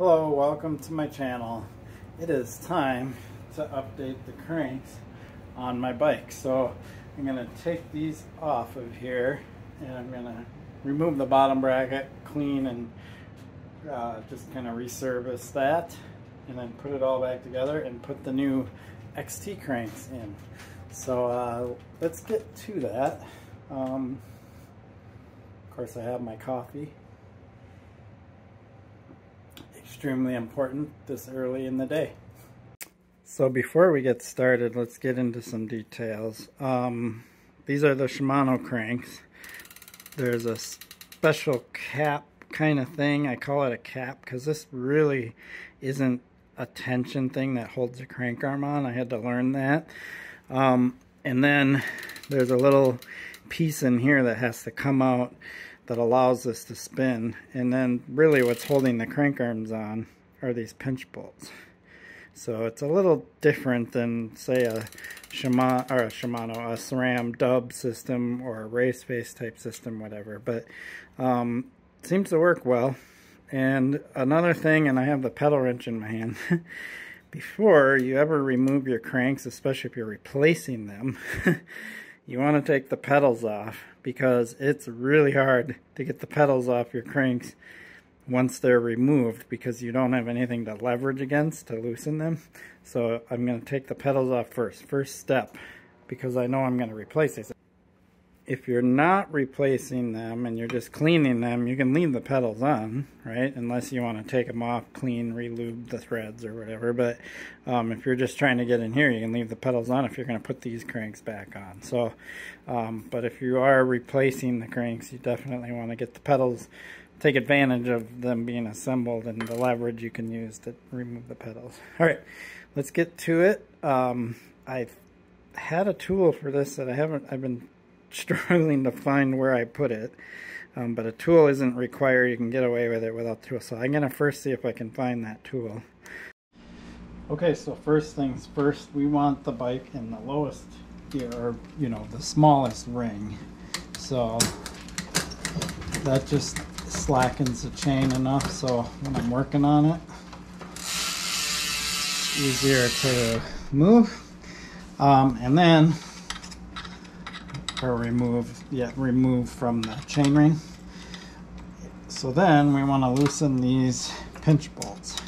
Hello, welcome to my channel. It is time to update the cranks on my bike. So I'm going to take these off of here and I'm going to remove the bottom bracket, clean, and just kind of resurface that, and then put it all back together and put the new XT cranks in. So let's get to that. Of course, I have my coffee. Extremely important this early in the day. So before we get started, let's get into some details. These are the Shimano cranks. There's a special cap kind of thing. I call it a cap because this really isn't a tension thing that holds the crank arm on. I had to learn that. And then there's a little piece in here that has to come out that allows this to spin, and then really what's holding the crank arms on are these pinch bolts. So it's a little different than, say, a SRAM dub system or a race face type system, whatever, but seems to work well. And another thing, and I have the pedal wrench in my hand, before you ever remove your cranks, especially if you're replacing them, you want to take the pedals off, because it's really hard to get the pedals off your cranks once they're removed, because you don't have anything to leverage against to loosen them. So I'm going to take the pedals off first step, because I know I'm going to replace these. If you're not replacing them and you're just cleaning them, you can leave the pedals on, right? Unless you want to take them off, clean, re-lube the threads or whatever. But if you're just trying to get in here, you can leave the pedals on if you're going to put these cranks back on. So, but if you are replacing the cranks, you definitely want to get the pedals, take advantage of them being assembled and the leverage you can use to remove the pedals. All right, let's get to it. I've had a tool for this that I've been struggling to find where I put it, but a tool isn't required. You can get away with it without a tool. So I'm gonna first see if I can find that tool. Okay, so first things first, we want the bike in the lowest gear, or the smallest ring. So that just slackens the chain enough, so when I'm working on it, it's easier to move. And then or remove from the chainring. So then we want to loosen these pinch bolts.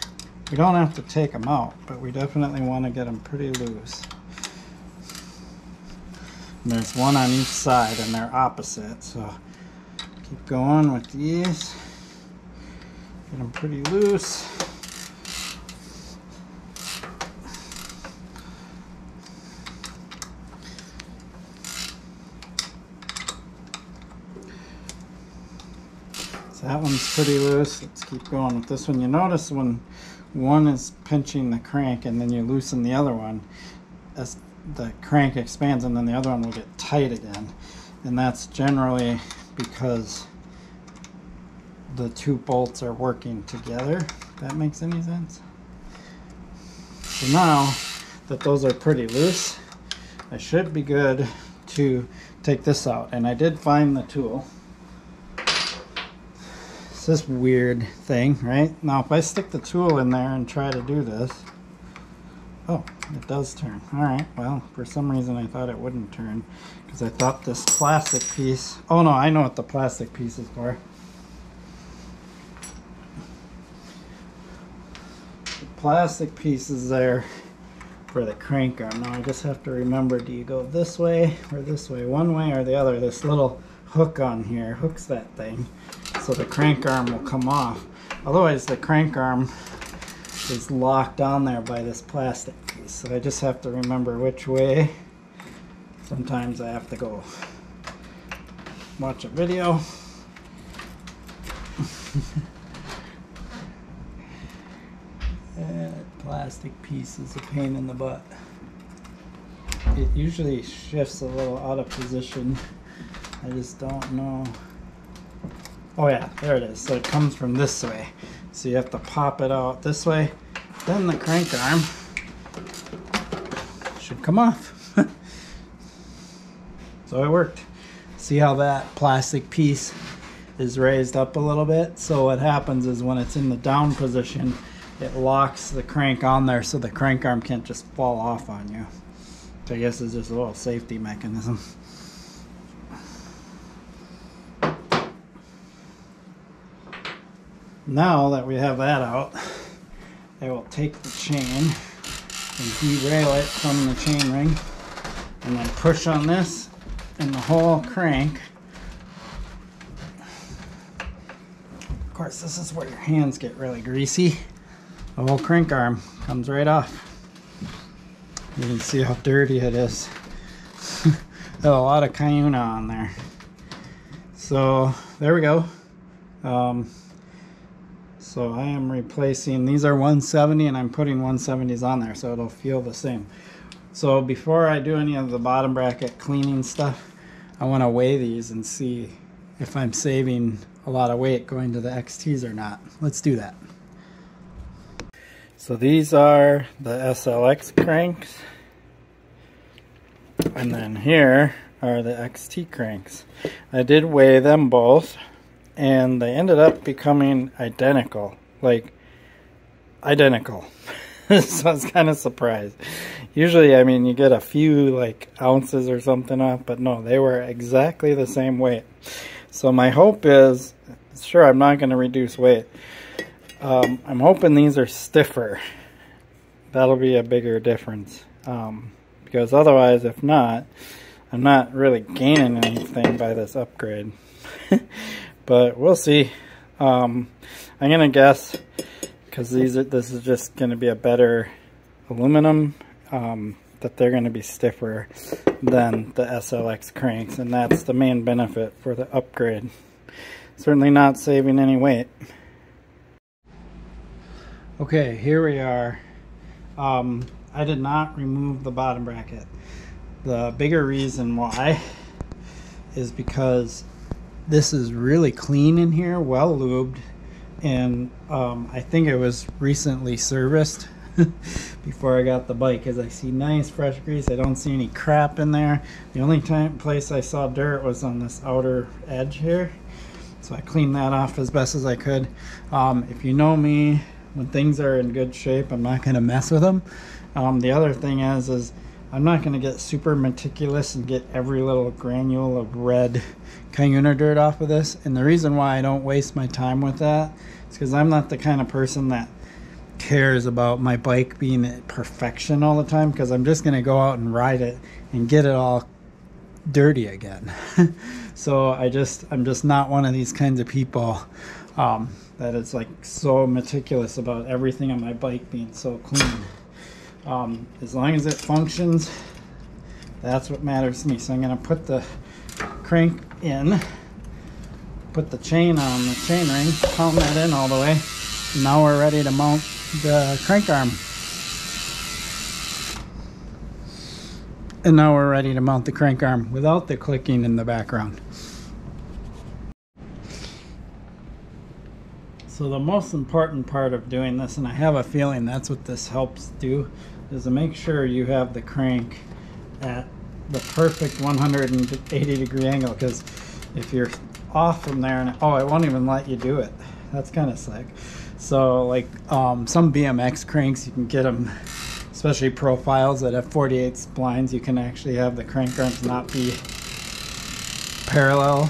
We don't have to take them out, but we definitely want to get them pretty loose. And there's one on each side and they're opposite, so keep going with these. Get them pretty loose. That one's pretty loose. Let's keep going with this one. You notice when one is pinching the crank and then you loosen the other one, as the crank expands, and then the other one will get tight again. And that's generally because the two bolts are working together. If that makes any sense. So now that those are pretty loose, I should be good to take this out. And I did find the tool. This weird thing, right? Now if I stick the tool in there and try to do this, oh, it does turn. Alright, well, for some reason I thought it wouldn't turn, because I thought this plastic piece, oh no, I know what the plastic piece is for. The plastic piece is there for the crank arm. Now I just have to remember, do you go this way or this way? One way or the other. This little hook on here hooks that thing, so the crank arm will come off. Otherwise the crank arm is locked on there by this plastic piece. So I just have to remember which way. Sometimes I have to go watch a video. That plastic piece is a pain in the butt. It usually shifts a little out of position. I just don't know. Oh yeah, there it is. So it comes from this way. So you have to pop it out this way. Then the crank arm should come off. So it worked. See how that plastic piece is raised up a little bit. So what happens is when it's in the down position, it locks the crank on there so the crank arm can't just fall off on you. So I guess it's just a little safety mechanism. Now that we have that out, I will take the chain and derail it from the chain ring and then push on this, and the whole crank, of course this is where your hands get really greasy, the whole crank arm comes right off. You can see how dirty it is. There's a lot of cayuna on there. So there we go. So I am replacing, these are 170 and I'm putting 170s on there so it'll feel the same. So before I do any of the bottom bracket cleaning stuff, I want to weigh these and see if I'm saving a lot of weight going to the XTs or not. Let's do that. So these are the SLX cranks, and then here are the XT cranks. I did weigh them both, and they ended up becoming identical, like identical. So I was kind of surprised. Usually, I mean, you get a few like ounces or something off, but no, they were exactly the same weight. So my hope is, sure, I'm not going to reduce weight. I'm hoping these are stiffer. That'll be a bigger difference. Because otherwise, if not, I'm not really gaining anything by this upgrade. But we'll see. I'm going to guess, because this is just going to be a better aluminum, that they're going to be stiffer than the SLX cranks. And that's the main benefit for the upgrade. Certainly not saving any weight. Okay, here we are. I did not remove the bottom bracket. The bigger reason why is because this is really clean in here, well lubed, and I think it was recently serviced before I got the bike, because I see nice fresh grease. I don't see any crap in there. The only place I saw dirt was on this outer edge here, so I cleaned that off as best as I could. If you know me, when things are in good shape, I'm not going to mess with them. The other thing is I'm not going to get super meticulous and get every little granule of red cayuna dirt off of this. And the reason why I don't waste my time with that is because I'm not the kind of person that cares about my bike being at perfection all the time, because I'm just going to go out and ride it and get it all dirty again. So I'm just not one of these kinds of people that is like so meticulous about everything on my bike being so clean. As long as it functions, that's what matters to me. So I'm going to put the crank in, put the chain on the chain ring, pound that in all the way. Now we're ready to mount the crank arm. And now we're ready to mount the crank arm without the clicking in the background. So the most important part of doing this, and I have a feeling that's what this helps do, is to make sure you have the crank at the perfect 180 degree angle, because if you're off from there, and it won't even let you do it. That's kind of sick. So like some BMX cranks, you can get them, especially profiles that have 48 splines, you can actually have the crank arms not be in parallel.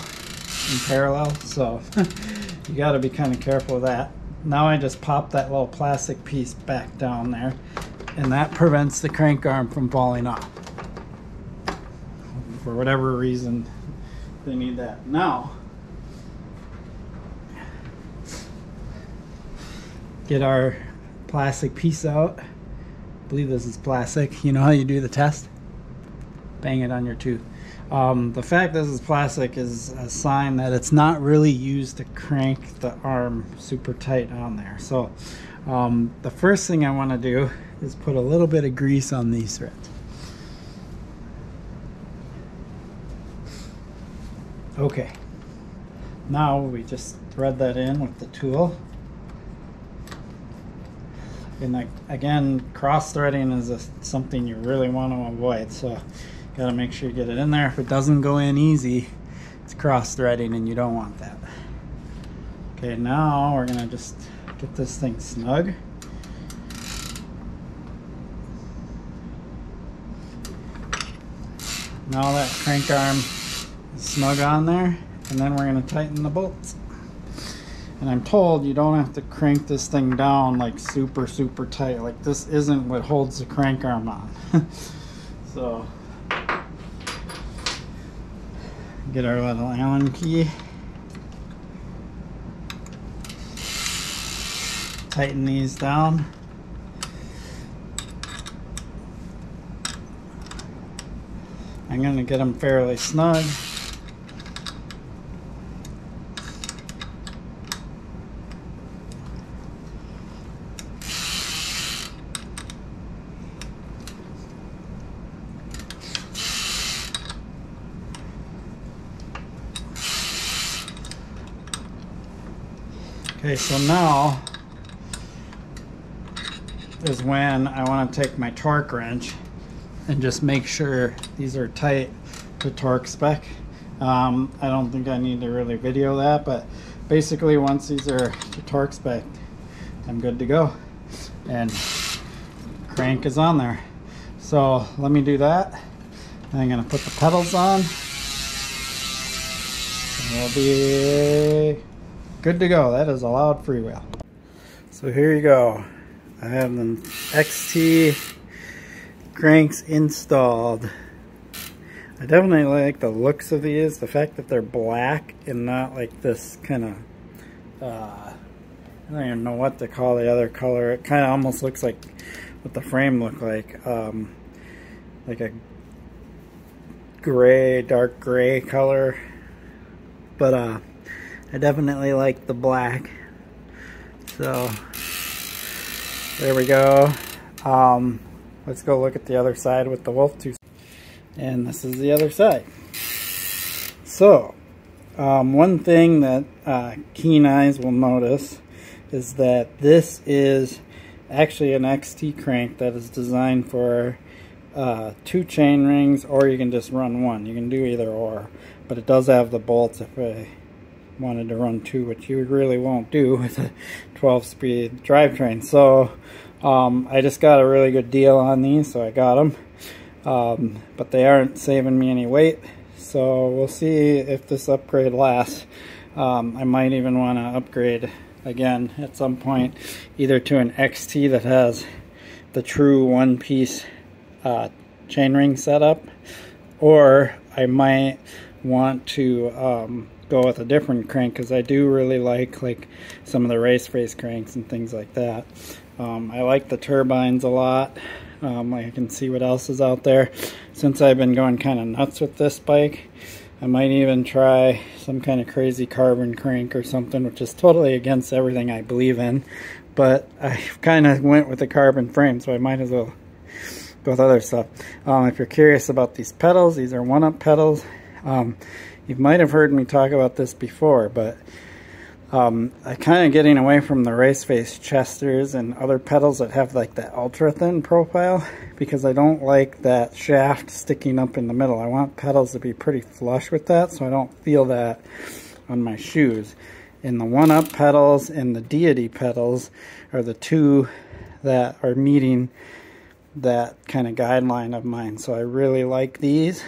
So you got to be kind of careful of that. Now I just pop that little plastic piece back down there, and that prevents the crank arm from falling off. For whatever reason, they need that. Now, get our plastic piece out. I believe this is plastic. You know how you do the test? Bang it on your tooth. The fact this is plastic is a sign that it's not really used to crank the arm super tight on there. So the first thing I want to do is put a little bit of grease on these threads. Okay, now we just thread that in with the tool. And again, cross threading is something you really want to avoid, so got to make sure you get it in there. If it doesn't go in easy, it's cross threading and you don't want that. Okay, now we're gonna just get this thing snug. Now that crank arm is snug on there, and then we're gonna tighten the bolts. And I'm told you don't have to crank this thing down like super tight. Like this isn't what holds the crank arm on. So get our little Allen key. Tighten these down. I'm going to get them fairly snug. Okay, so now is when I want to take my torque wrench and just make sure these are tight to torque spec. I don't think I need to really video that, but basically once these are to torque spec, I'm good to go. And crank is on there. So let me do that. I'm gonna put the pedals on. And we'll be good to go. That is allowed freewheel. So here you go. I have the XT cranks installed. I definitely like the looks of these. The fact that they're black and not like this kind of, I don't even know what to call the other color. It kind of almost looks like what the frame looked like a gray, dark gray color. But I definitely like the black. So there we go. Let's go look at the other side with the wolf tooth. And this is the other side. So one thing that keen eyes will notice is that this is actually an XT crank that is designed for 2 chain rings, or you can just run 1. You can do either or, but it does have the bolts if I wanted to run 2, which you really won't do with a 12-speed drivetrain. So I just got a really good deal on these, so I got them. But they aren't saving me any weight, so we'll see if this upgrade lasts. I might even want to upgrade again at some point, either to an XT that has the true one-piece chainring setup, or I might want to go with a different crank, because I do really like some of the race face cranks and things like that. I like the turbines a lot. I can see what else is out there. Since I've been going kind of nuts with this bike, I might even try some kind of crazy carbon crank or something, which is totally against everything I believe in. But I kind of went with the carbon frame, so I might as well go with other stuff. If you're curious about these pedals, these are 1-up pedals. You might have heard me talk about this before, but I'm kind of getting away from the race face Chesters and other pedals that have like that ultra thin profile, because I don't like that shaft sticking up in the middle. I want pedals to be pretty flush with that, so I don't feel that on my shoes. And the 1-up pedals and the Deity pedals are the 2 that are meeting that kind of guideline of mine. So I really like these.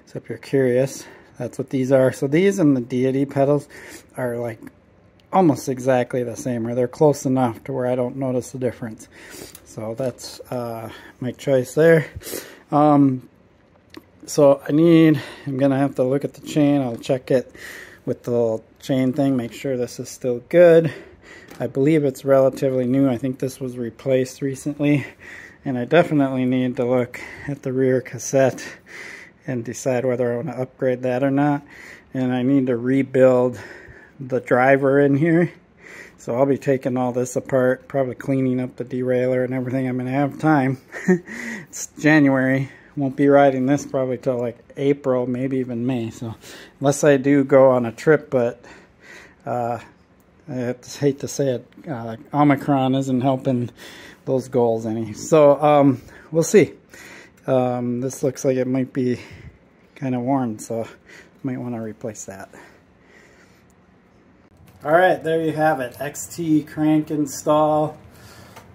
So if you're curious, that's what these are. So these and the Deity pedals are like almost exactly the same, or they're close enough to where I don't notice the difference. So that's my choice there. So I'm gonna have to look at the chain. I'll check it with the little chain thing, make sure this is still good. I believe it's relatively new. I think this was replaced recently, and I definitely need to look at the rear cassette and decide whether I want to upgrade that or not. And I need to rebuild the driver in here. So I'll be taking all this apart, probably cleaning up the derailleur and everything. I'm going to have time. It's January. Won't be riding this probably till like April, maybe even May. So unless I do go on a trip, but I hate to say it, Omicron isn't helping those goals any. So we'll see. This looks like it might be kind of worn, so I might want to replace that. Alright, there you have it. XT crank install.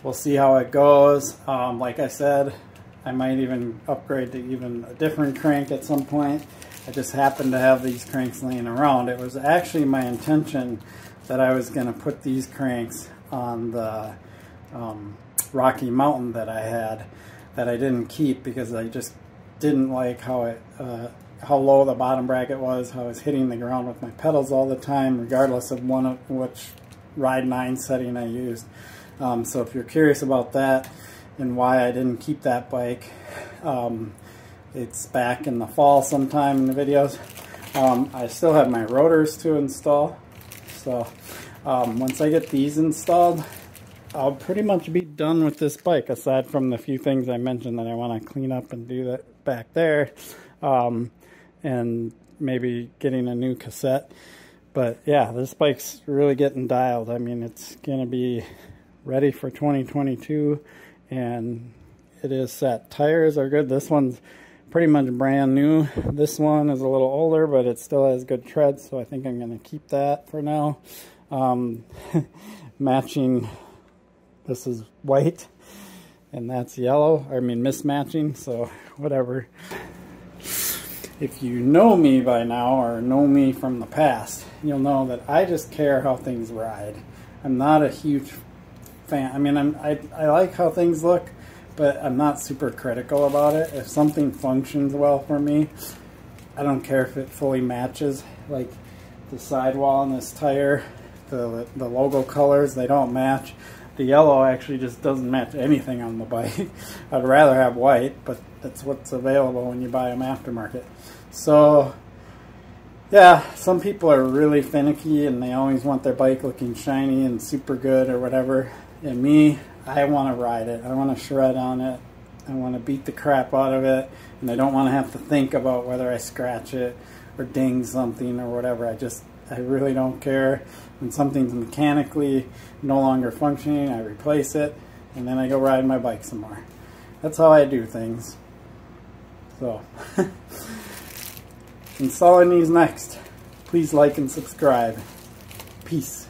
We'll see how it goes. Like I said, I might even upgrade to even a different crank at some point. I just happened to have these cranks laying around. It was actually my intention that I was going to put these cranks on the Rocky Mountain that I had, that I didn't keep because I just didn't like how low the bottom bracket was, how I was hitting the ground with my pedals all the time, regardless of which Ride 9 setting I used. So if you're curious about that and why I didn't keep that bike, it's back in the fall sometime in the videos. I still have my rotors to install, so once I get these installed, I'll pretty much be done with this bike, aside from the few things I mentioned that I want to clean up and do that back there, and maybe getting a new cassette. But yeah, this bike's really getting dialed. I mean, it's going to be ready for 2022, and it is set. Tires are good. This one's pretty much brand new. This one is a little older, but it still has good tread, so I think I'm going to keep that for now. Matching, this is white and that's yellow. I mean, mismatching, so whatever. If you know me by now, or know me from the past, you'll know that I just care how things ride. I'm not a huge fan. I mean, I like how things look, but I'm not super critical about it. If something functions well for me, I don't care if it fully matches. Like the sidewall on this tire, the logo colors, they don't match. The yellow actually just doesn't match anything on the bike. I'd rather have white, but that's what's available when you buy them aftermarket. So yeah, some people are really finicky and they always want their bike looking shiny and super good or whatever. And me, I want to ride it. I want to shred on it. I want to beat the crap out of it. And I don't want to have to think about whether I scratch it or ding something or whatever. I really don't care. When something's mechanically no longer functioning, I replace it. And then I go ride my bike some more. That's how I do things. So, installing these next. Please like and subscribe. Peace.